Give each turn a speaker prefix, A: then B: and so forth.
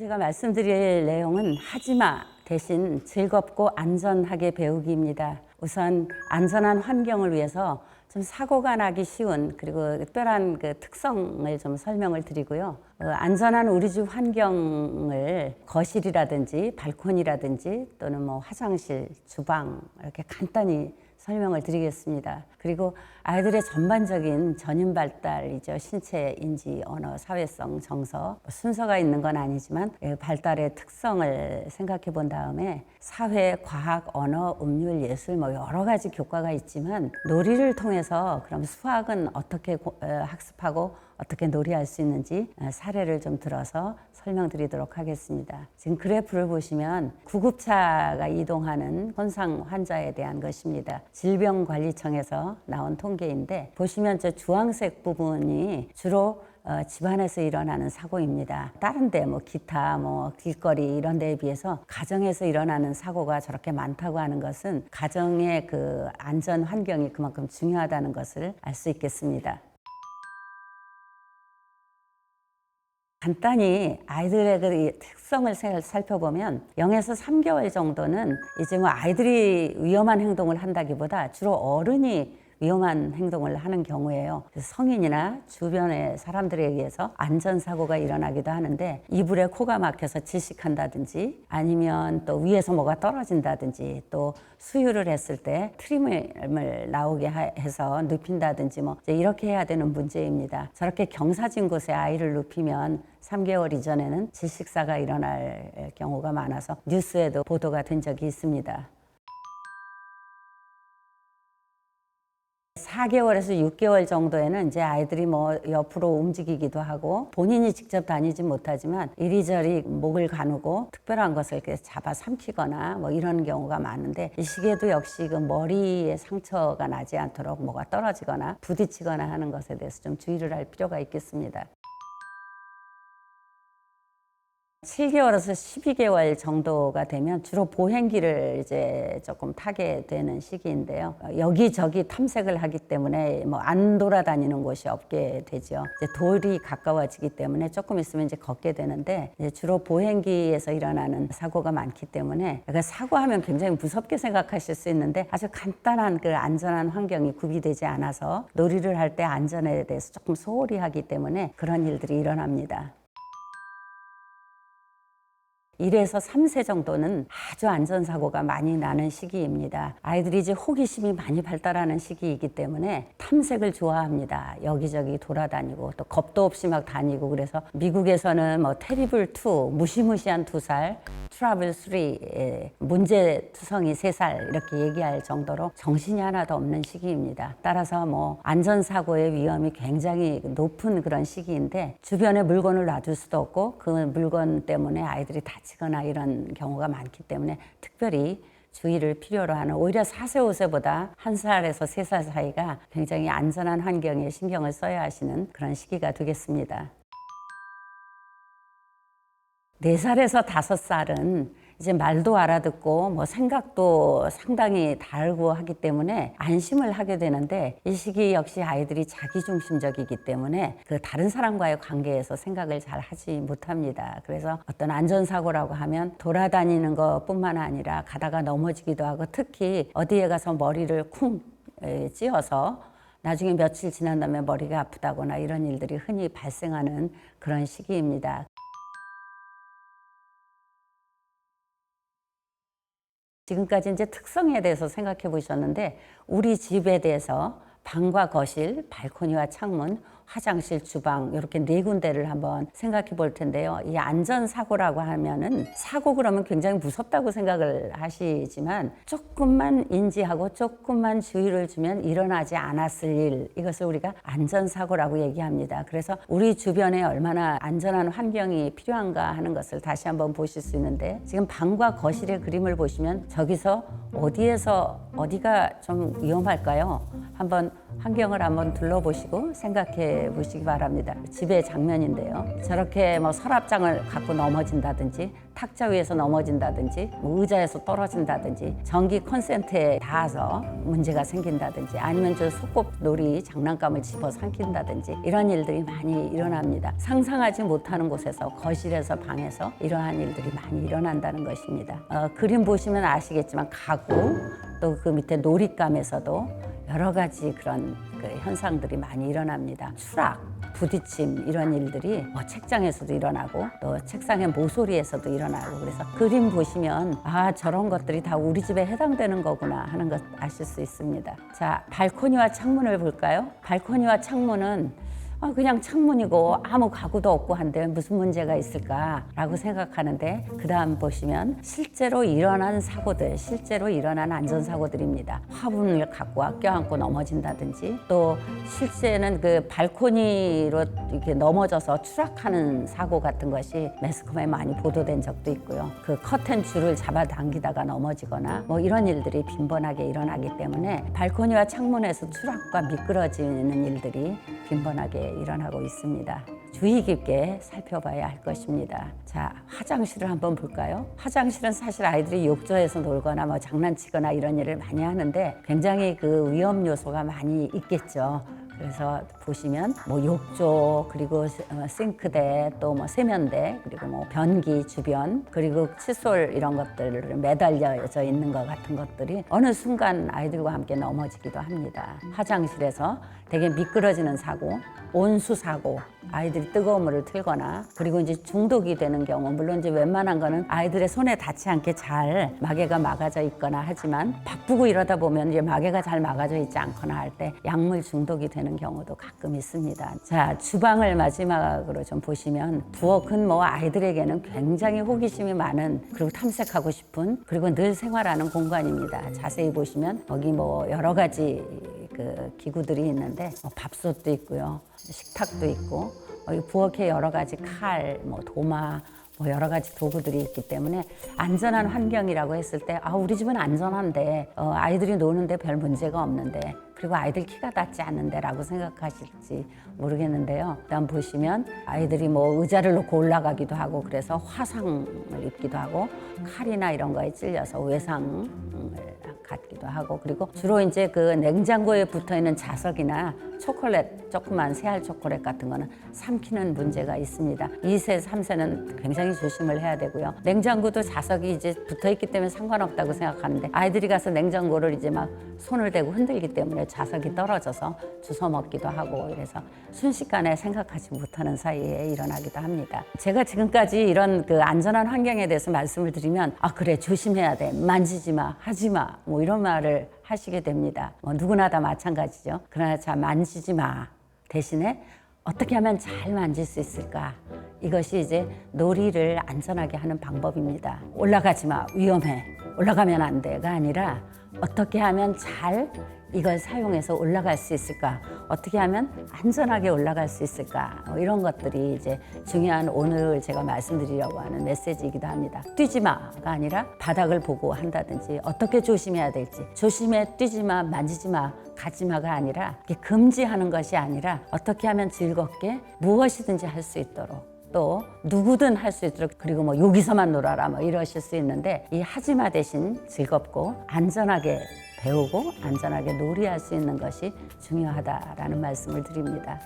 A: 제가 말씀드릴 내용은 하지마 대신 즐겁고 안전하게 배우기입니다. 우선 안전한 환경을 위해서 좀 사고가 나기 쉬운 그리고 특별한 그 특성을 좀 설명을 드리고요. 안전한 우리 집 환경을 거실이라든지 발코니라든지 또는 뭐 화장실, 주방 이렇게 간단히 설명을 드리겠습니다. 그리고 아이들의 전반적인 전인 발달이죠. 신체, 인지, 언어, 사회성, 정서 순서가 있는 건 아니지만 발달의 특성을 생각해 본 다음에 사회, 과학, 언어, 음률, 예술 뭐 여러 가지 교과가 있지만 놀이를 통해서 그럼 수학은 어떻게 학습하고 어떻게 놀이할 수 있는지 사례를 좀 들어서 설명드리도록 하겠습니다. 지금 그래프를 보시면 구급차가 이동하는 손상 환자에 대한 것입니다. 질병관리청에서 나온 통계인데 보시면 저 주황색 부분이 주로 집안에서 일어나는 사고입니다. 다른 데 뭐 기타 뭐 길거리 이런 데에 비해서 가정에서 일어나는 사고가 저렇게 많다고 하는 것은 가정의 그 안전 환경이 그만큼 중요하다는 것을 알 수 있겠습니다. 간단히 아이들의 그 특성을 살펴보면 0에서 3개월 정도는 이제 뭐 아이들이 위험한 행동을 한다기보다 주로 어른이 위험한 행동을 하는 경우예요. 성인이나 주변의 사람들에 의해서 안전사고가 일어나기도 하는데 이불에 코가 막혀서 질식한다든지 아니면 또 위에서 뭐가 떨어진다든지 또 수유를 했을 때 트림을 나오게 해서 눕힌다든지 뭐 이렇게 해야 되는 문제입니다. 저렇게 경사진 곳에 아이를 눕히면 3개월 이전에는 질식사가 일어날 경우가 많아서 뉴스에도 보도가 된 적이 있습니다. 4개월에서 6개월 정도에는 이제 아이들이 뭐 옆으로 움직이기도 하고 본인이 직접 다니지 못하지만 이리저리 목을 가누고 특별한 것을 이렇게 잡아 삼키거나 뭐 이런 경우가 많은데 이 시기에도 역시 그 머리에 상처가 나지 않도록 뭐가 떨어지거나 부딪히거나 하는 것에 대해서 좀 주의를 할 필요가 있겠습니다. 7개월에서 12개월 정도가 되면 주로 보행기를 이제 조금 타게 되는 시기인데요. 여기저기 탐색을 하기 때문에 뭐 안 돌아다니는 곳이 없게 되죠. 이제 돌이 가까워지기 때문에 조금 있으면 이제 걷게 되는데 이제 주로 보행기에서 일어나는 사고가 많기 때문에 사고하면 굉장히 무섭게 생각하실 수 있는데 아주 간단한 그 안전한 환경이 구비되지 않아서 놀이를 할 때 안전에 대해서 조금 소홀히 하기 때문에 그런 일들이 일어납니다. 1에서 3세 정도는 아주 안전사고가 많이 나는 시기입니다. 아이들이 이제 호기심이 많이 발달하는 시기이기 때문에 탐색을 좋아합니다. 여기저기 돌아다니고 또 겁도 없이 막 다니고 그래서 미국에서는 뭐 테리블 2, 무시무시한 2살, 트러블 3, 문제투성이 3살 이렇게 얘기할 정도로 정신이 하나도 없는 시기입니다. 따라서 뭐 안전사고의 위험이 굉장히 높은 그런 시기인데 주변에 물건을 놔둘 수도 없고 그 물건 때문에 아이들이 다치거나 이런 경우가 많기 때문에 특별히 주의를 필요로 하는 오히려 4세, 5세보다 1살에서 3살 사이가 굉장히 안전한 환경에 신경을 써야 하시는 그런 시기가 되겠습니다. 4살에서 5살은 이제 말도 알아듣고 뭐 생각도 상당히 다르고 하기 때문에 안심을 하게 되는데 이 시기 역시 아이들이 자기중심적이기 때문에 그 다른 사람과의 관계에서 생각을 잘 하지 못합니다. 그래서 어떤 안전사고라고 하면 돌아다니는 것뿐만 아니라 가다가 넘어지기도 하고 특히 어디에 가서 머리를 쿵 찧어서 나중에 며칠 지난 다음에 머리가 아프다거나 이런 일들이 흔히 발생하는 그런 시기입니다. 지금까지 이제 특성에 대해서 생각해 보셨는데 우리 집에 대해서 방과 거실, 발코니와 창문, 화장실, 주방 이렇게 4군데를 한번 생각해 볼 텐데요. 이 안전사고라고 하면은 사고 그러면 굉장히 무섭다고 생각을 하시지만 조금만 인지하고 조금만 주의를 주면 일어나지 않았을 일 이것을 우리가 안전사고라고 얘기합니다. 그래서 우리 주변에 얼마나 안전한 환경이 필요한가 하는 것을 다시 한번 보실 수 있는데 지금 방과 거실의 그림을 보시면 저기서 어디에서 어디가 좀 위험할까요? 한번 환경을 한번 둘러보시고 생각해 보시기 바랍니다. 집의 장면인데요. 저렇게 뭐 서랍장을 갖고 넘어진다든지 탁자 위에서 넘어진다든지 뭐 의자에서 떨어진다든지 전기 콘센트에 닿아서 문제가 생긴다든지 아니면 저 소꿉놀이 장난감을 집어 삼킨다든지 이런 일들이 많이 일어납니다. 상상하지 못하는 곳에서 거실에서 방에서 이러한 일들이 많이 일어난다는 것입니다. 그림 보시면 아시겠지만 가구 또 그 밑에 놀잇감에서도 여러 가지 그런 그 현상들이 많이 일어납니다. 추락, 부딪힘 이런 일들이 뭐 책장에서도 일어나고 또 책상의 모서리에서도 일어나고 그래서 그림 보시면 아 저런 것들이 다 우리 집에 해당되는 거구나 하는 것 아실 수 있습니다. 자, 발코니와 창문을 볼까요? 발코니와 창문은 그냥 창문이고 아무 가구도 없고 한데 무슨 문제가 있을까라고 생각하는데 그 다음 보시면 실제로 일어난 사고들, 실제로 일어난 안전사고들입니다. 화분을 갖고 껴안고 넘어진다든지 또 실제는 그 발코니로 이렇게 넘어져서 추락하는 사고 같은 것이 매스컴에 많이 보도된 적도 있고요. 그 커튼 줄을 잡아당기다가 넘어지거나 뭐 이런 일들이 빈번하게 일어나기 때문에 발코니와 창문에서 추락과 미끄러지는 일들이 빈번하게 일어나고 있습니다. 주의 깊게 살펴봐야 할 것입니다. 자, 화장실을 한번 볼까요? 화장실은 사실 아이들이 욕조에서 놀거나 뭐 장난치거나 이런 일을 많이 하는데 굉장히 그 위험 요소가 많이 있겠죠. 그래서 보시면 뭐 욕조 그리고 싱크대 또 뭐 세면대 그리고 뭐 변기 주변 그리고 칫솔 이런 것들을 매달려져 있는 것 같은 것들이 어느 순간 아이들과 함께 넘어지기도 합니다. 화장실에서 되게 미끄러지는 사고, 온수 사고, 아이들이 뜨거운 물을 틀거나 그리고 이제 중독이 되는 경우 물론 이제 웬만한 거는 아이들의 손에 닿지 않게 잘 마개가 막아져 있거나 하지만 바쁘고 이러다 보면 이제 마개가 잘 막아져 있지 않거나 할 때 약물 중독이 되는 경우도 가끔 있습니다. 자, 주방을 마지막으로 좀 보시면 부엌은 뭐 아이들에게는 굉장히 호기심이 많은 그리고 탐색하고 싶은 그리고 늘 생활하는 공간입니다. 자세히 보시면 거기 뭐 여러 가지 그 기구들이 있는데 뭐 밥솥도 있고요, 식탁도 있고 부엌에 여러 가지 칼, 뭐 도마, 뭐 여러 가지 도구들이 있기 때문에 안전한 환경이라고 했을 때 우리 집은 안전한데 아이들이 노는데 별 문제가 없는데 그리고 아이들 키가 닿지 않는데 라고 생각하실지 모르겠는데요. 일단 보시면 아이들이 뭐 의자를 놓고 올라가기도 하고 그래서 화상을 입기도 하고 칼이나 이런 거에 찔려서 외상을 갖기도 하고 그리고 주로 이제 그 냉장고에 붙어 있는 자석이나 초콜릿, 조그만 새알 초콜릿 같은 거는 삼키는 문제가 있습니다. 2세, 3세는 굉장히 조심을 해야 되고요. 냉장고도 자석이 이제 붙어 있기 때문에 상관없다고 생각하는데 아이들이 가서 냉장고를 이제 막 손을 대고 흔들기 때문에 자석이 떨어져서 주워 먹기도 하고 이래서 순식간에 생각하지 못하는 사이에 일어나기도 합니다. 제가 지금까지 이런 그 안전한 환경에 대해서 말씀을 드리면 그래 조심해야 돼, 만지지 마, 하지 마, 뭐 이런 말을 하시게 됩니다. 누구나 다 마찬가지죠. 그러나 자 만지지 마 대신에 어떻게 하면 잘 만질 수 있을까? 이것이 이제 놀이를 안전하게 하는 방법입니다. 올라가지 마, 위험해, 올라가면 안 돼가 아니라 어떻게 하면 잘 이걸 사용해서 올라갈 수 있을까? 어떻게 하면 안전하게 올라갈 수 있을까? 이런 것들이 이제 중요한 오늘 제가 말씀드리려고 하는 메시지이기도 합니다. 뛰지 마가 아니라 바닥을 보고 한다든지 어떻게 조심해야 될지 조심해, 뛰지 마, 만지지 마, 가지 마가 아니라 금지하는 것이 아니라 어떻게 하면 즐겁게 무엇이든지 할 수 있도록 또 누구든 할 수 있도록 그리고 뭐 여기서만 놀아라 뭐 이러실 수 있는데 이 하지마 대신 즐겁고 안전하게 배우고 안전하게 놀이할 수 있는 것이 중요하다라는 말씀을 드립니다.